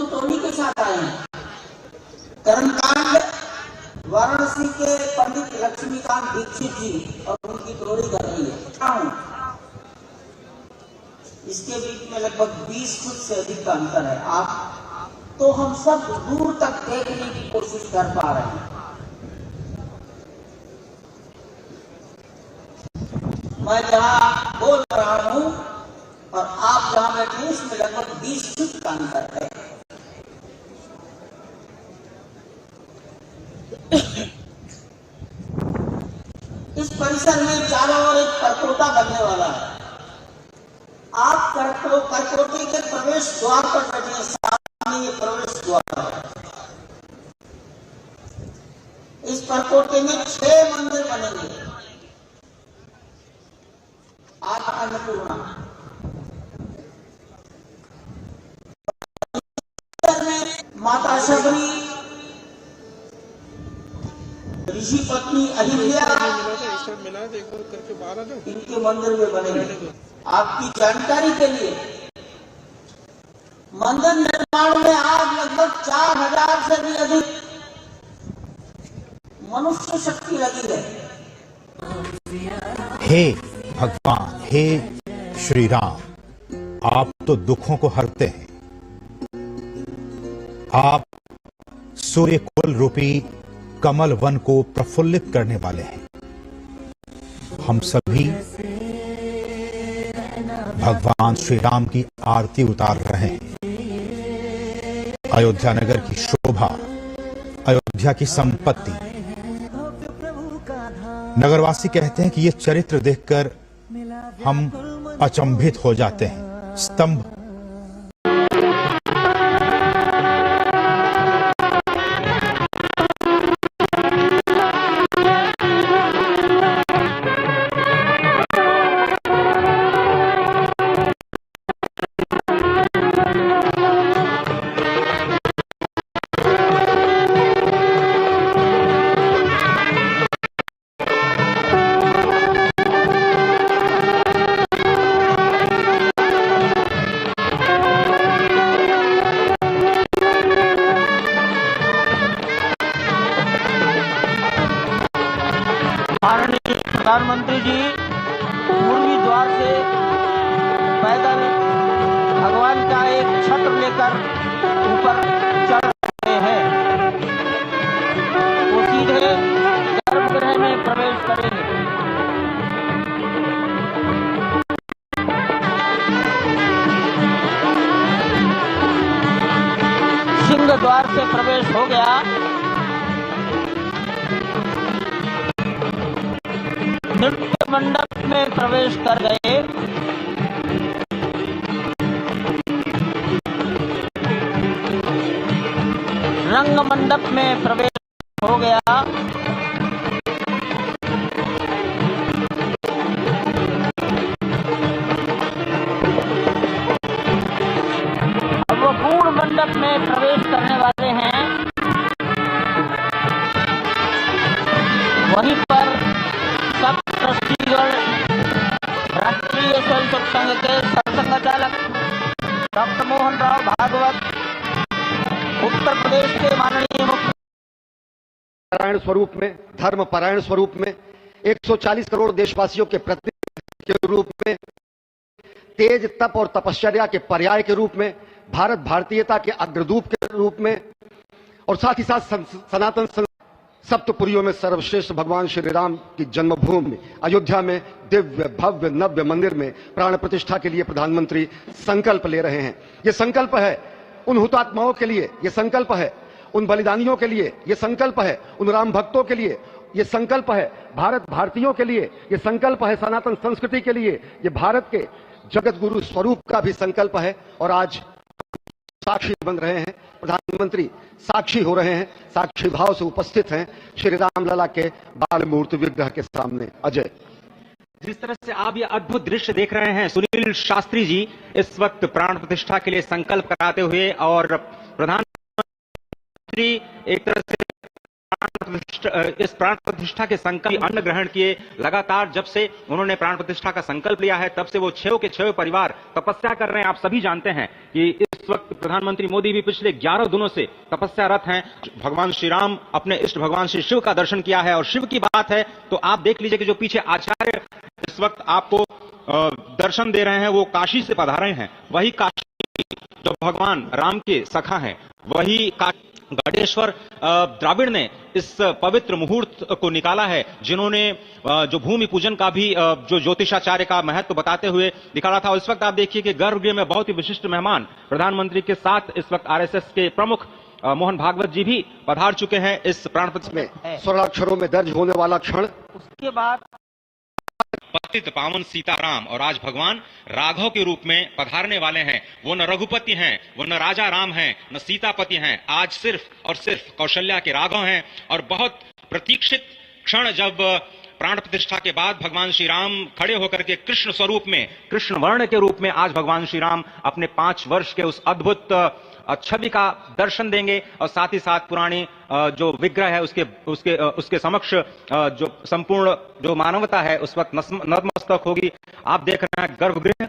पूरी टोली के साथ आए हैं। कर्मकांड वाराणसी के पंडित लक्ष्मीकांत दीक्षित जी और उनकी टोली कर रही है। इसके बीच में लगभग 20 फुट से अधिक का अंतर है। आप तो हम सब दूर तक देखने की कोशिश कर पा रहे हैं। मैं जहां बोल रहा हूं और आप जहां बैठे इसमें लगभग 20 फुट का अंतर है। इस परिसर में चारों ओर एक करकोटा बनने वाला है। आप करकोटे के प्रवेश द्वार पर बैठे, सामने ये प्रवेश द्वार है। इस करकोटे में 6 मंदिर बनेंगे। आज अन्नपूर्णा में माता शबरी, ऋषि पत्नी अहिल्या, इनके मंदिर में बनेंगे। आपकी जानकारी के लिए मंदिर निर्माण में आज लगभग 4000 से भी अधिक मनुष्य शक्ति लगी है। हे भगवान, हे श्री राम, आप तो दुखों को हरते हैं। आप सूर्य कुल रूपी कमल वन को प्रफुल्लित करने वाले हैं। हम सभी भगवान श्री राम की आरती उतार रहे हैं। अयोध्या नगर की शोभा, अयोध्या की संपत्ति। नगरवासी कहते हैं कि ये चरित्र देखकर हम अचंभित हो जाते हैं। स्तंभ माननीय प्रधानमंत्री जी पूर्वी द्वार से पैदल भगवान का एक छत्र लेकर ऊपर चढ़ रहे हैं। वो सीधे गर्भगृह में प्रवेश करेंगे। सिंह द्वार से प्रवेश हो गया। नृत्य मंडप में प्रवेश कर गए। रंग मंडप में प्रवेश हो गया। अब वो पूर्ण मंडप में प्रवेश करने वाले हैं। वहीं पर सब ट्रस्टीगण, राष्ट्रीय स्वयंसेवक संघ के सरसंघचालक डॉक्टर मोहन राव भागवत, उत्तर प्रदेश के माननीय मुख्य पारायण स्वरूप में, धर्म पारायण स्वरूप में, 140 करोड़ देशवासियों के प्रतिनिधि के रूप में, तेज तप और तपश्चर्या के पर्याय के रूप में, भारत भारतीयता के अग्रदूत के रूप में, और साथ ही साथ सनातन सप्तपुरियों में सर्वश्रेष्ठ भगवान श्री राम की जन्मभूमि अयोध्या में दिव्य भव्य नव्य मंदिर में प्राण प्रतिष्ठा के लिए प्रधानमंत्री संकल्प ले रहे हैं। ये संकल्प है उन हुतात्माओं के लिए, ये संकल्प है उन बलिदानियों के लिए, ये संकल्प है उन राम भक्तों के लिए, ये संकल्प है भारत भारतीयों के लिए, ये संकल्प है सनातन संस्कृति के लिए, ये भारत के जगत गुरु स्वरूप का भी संकल्प है। और आज साक्षी बन रहे हैं, प्रधानमंत्री साक्षी हो रहे हैं, साक्षी भाव से उपस्थित हैं श्री राम लला के बाल मूर्ति विग्रह के सामने। अजय, जिस तरह से आप ये अद्भुत दृश्य देख रहे हैं, सुनील शास्त्री जी इस वक्त प्राण प्रतिष्ठा के लिए संकल्प कराते हुए और प्रधानमंत्री एक तरह से प्राण प्राण प्रतिष्ठा के संकल्प अन्न ग्रहण किए। लगातार जब से उन्होंने प्राण प्रतिष्ठा का संकल्प लिया है तब से वो 6 के 6 परिवार तपस्या कर रहे हैं। आप सभी जानते हैं कि इस वक्त प्रधानमंत्री मोदी भी पिछले 11 दिनों से तपस्यारत हैं। भगवान श्री राम अपने इष्ट भगवान श्री शिव का दर्शन किया है। और शिव की बात है तो आप देख लीजिए कि जो पीछे आचार्य इस वक्त आपको दर्शन दे रहे हैं वो काशी से पधारे हैं। वही काशी जो भगवान राम के सखा हैं, वही गढ़ेश्वर द्राविड़ ने इस पवित्र मुहूर्त को निकाला है, जिन्होंने जो भूमि पूजन का भी जो ज्योतिषाचार्य का महत्व बताते हुए निकाला था। और इस वक्त आप देखिए कि गर्भगृह में बहुत ही विशिष्ट मेहमान प्रधानमंत्री के साथ इस वक्त आरएसएस के प्रमुख मोहन भागवत जी भी पधार चुके हैं इस प्राण प्रतिष्ठा में स्वर्णाक्षरों में दर्ज होने वाला क्षण। उसके बाद पतित पावन सीताराम और आज भगवान राघव के रूप में पधारने वाले हैं। वो न रघुपति हैं, वो न राजा राम हैं, न सीतापति हैं। आज सिर्फ और सिर्फ कौशल्या के राघव हैं। और बहुत प्रतीक्षित क्षण जब प्राण प्रतिष्ठा के बाद भगवान श्री राम खड़े होकर के कृष्ण स्वरूप में, कृष्ण वर्ण के रूप में आज भगवान श्री राम अपने 5 वर्ष के उस अद्भुत छवि का दर्शन देंगे। और साथ ही साथ पुरानी जो विग्रह है उसके समक्ष जो संपूर्ण जो मानवता है उस वक्त नतमस्तक होगी। आप देख रहे हैं गर्भगृह,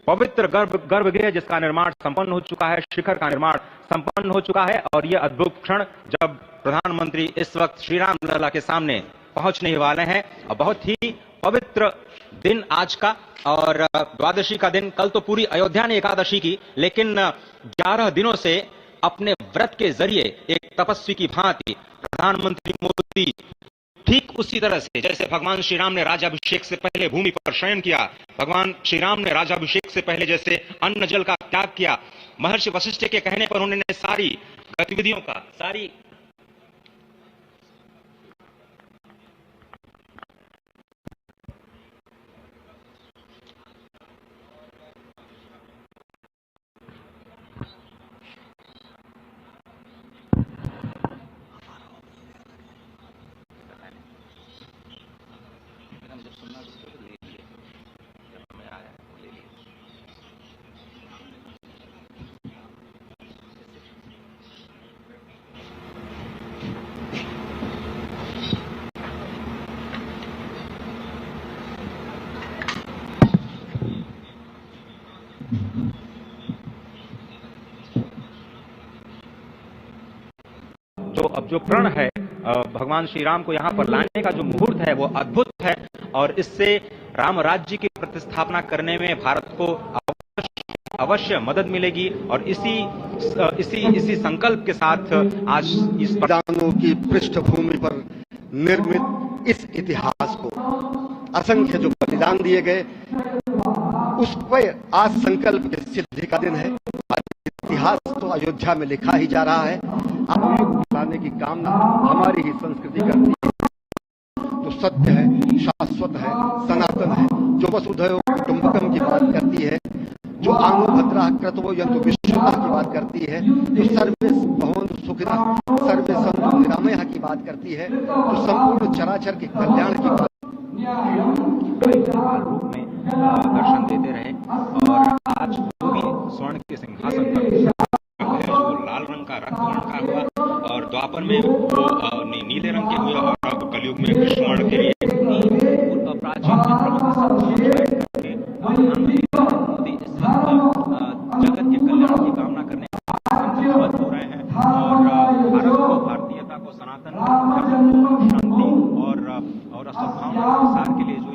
पवित्र गर्भगृह जिसका निर्माण संपन्न हो चुका है, शिखर का निर्माण संपन्न हो चुका है। और यह अद्भुत क्षण जब प्रधानमंत्री इस वक्त श्री राम लला के सामने पहुंचने वाले हैं। और बहुत ही पवित्र दिन आज का, और द्वादशी का दिन। कल तो पूरी अयोध्या ने एकादशी की, लेकिन 11 दिनों से अपने व्रत के जरिए एक तपस्वी की भांति प्रधानमंत्री मोदी ठीक उसी तरह से जैसे भगवान श्री राम ने राजाभिषेक से पहले भूमि पर शयन किया, भगवान श्री राम ने राजाभिषेक से पहले जैसे अन्न जल का त्याग किया, महर्षि वशिष्ठ के कहने पर उन्होंने सारी गतिविधियों का जो प्रण है भगवान श्री राम को यहाँ पर लाने का जो मुहूर्त है वो अद्भुत है। और इससे राम राज्य की प्रतिस्थापना करने में भारत को अवश्य मदद मिलेगी। और इसी संकल्प के साथ आज इस बलिदानों की पृष्ठभूमि पर निर्मित इस इतिहास को, असंख्य जो बलिदान दिए गए उस पर आज संकल्प की सिद्धि का दिन है। इतिहास तो अयोध्या में लिखा ही जा रहा है। अब लाने की कामना हमारी ही संस्कृति करती है, जो सत्य है, शाश्वत है, सनातन है, जो वसुधैव कुटुंबकम की बात करती है, जो आनो भद्रा क्रतवो यन्तु विश्वता की बात करती है, जो सर्वे भवन्तु सुखिनः सर्वे सन्तु निरामयः की बात करती है, जो संपूर्ण चराचर के कल्याण की बात रूप में दर्शन देते रहे। और आज वो भी स्वर्ण के सिंहासन पर जो लाल रंग का रक्तवर्ण का हुआ, और द्वापर में वो नीले रंग के हुए, और अब कलयुग में कृष्ण वर्ण के लिए प्राचीन प्रधानमंत्री मोदी इस वक्त जगत के कल्याण की कामना करने संकल्पबद्ध हो रहे हैं। और भारत को, भारतीयता को, सनातन धर्म को शांति और सद्भावना के प्रसार के लिए जो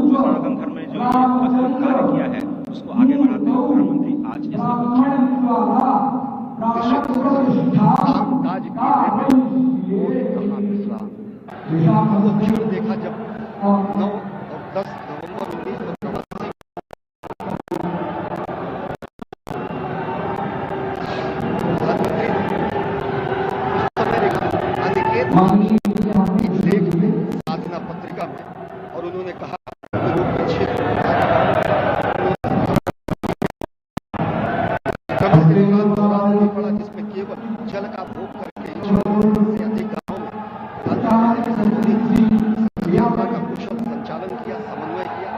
सनातन धर्म में जो ये अद्भुत कार्य किया है उसको आगे बढ़ाते हुए प्रधानमंत्री आज इस क्षण देखा जब 9 और 10 नवंबर 1983 एक लेख में, साधना पत्रिका में, और उन्होंने कहा पड़ा जिसमें केवल जल का भोग करके से अधिक गांवों में का कुशल संचालन किया, समन्वय किया।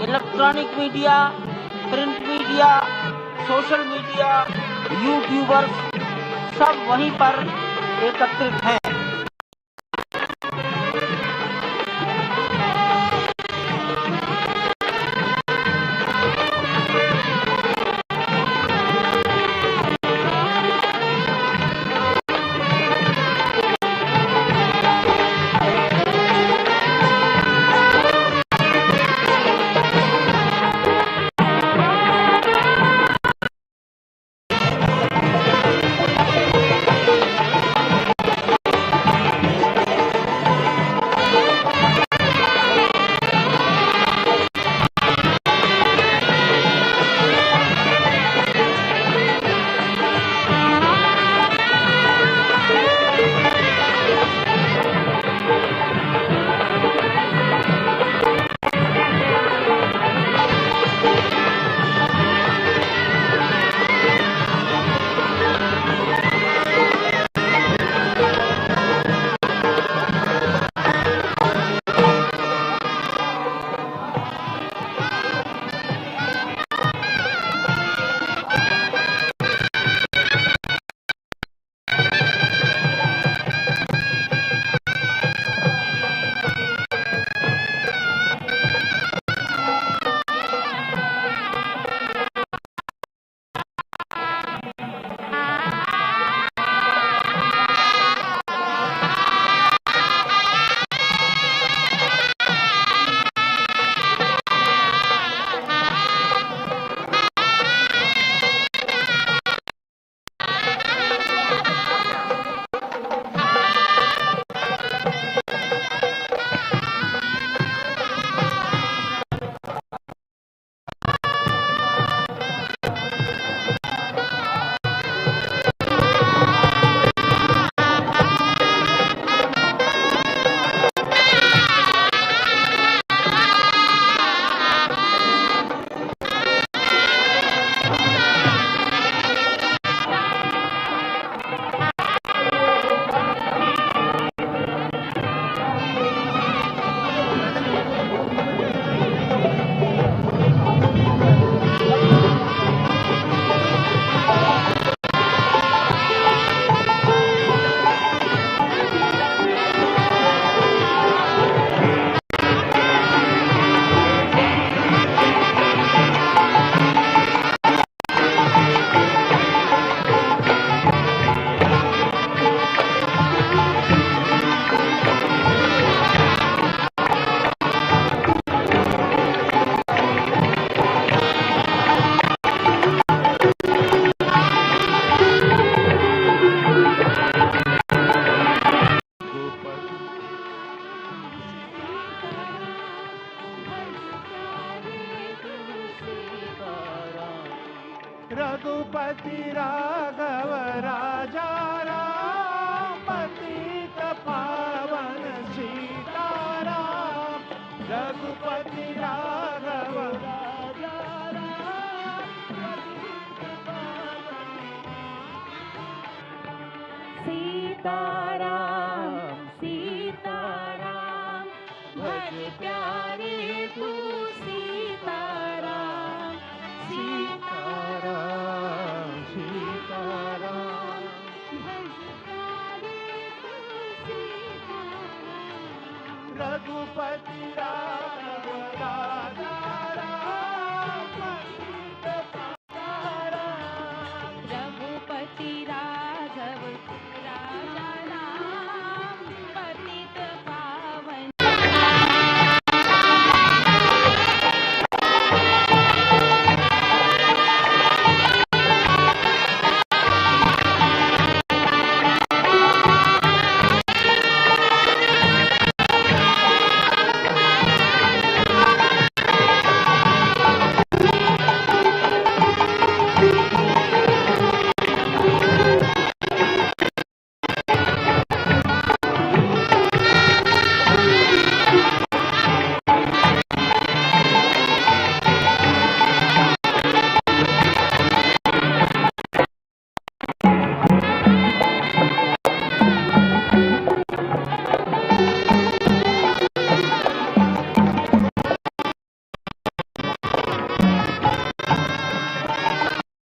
Electronic media, print media, social media, YouTubers सब वहीं पर एकत्रित हैं। रघुपति राघव राजा राम, पतित पावन सीताराम। रघुपति राघव राजा राम, सीताराम सीताराम भज प्यारे तू सीताराम सीताराम सीताराम भज प्यारे तू सीताराम रघुपति राघव राजा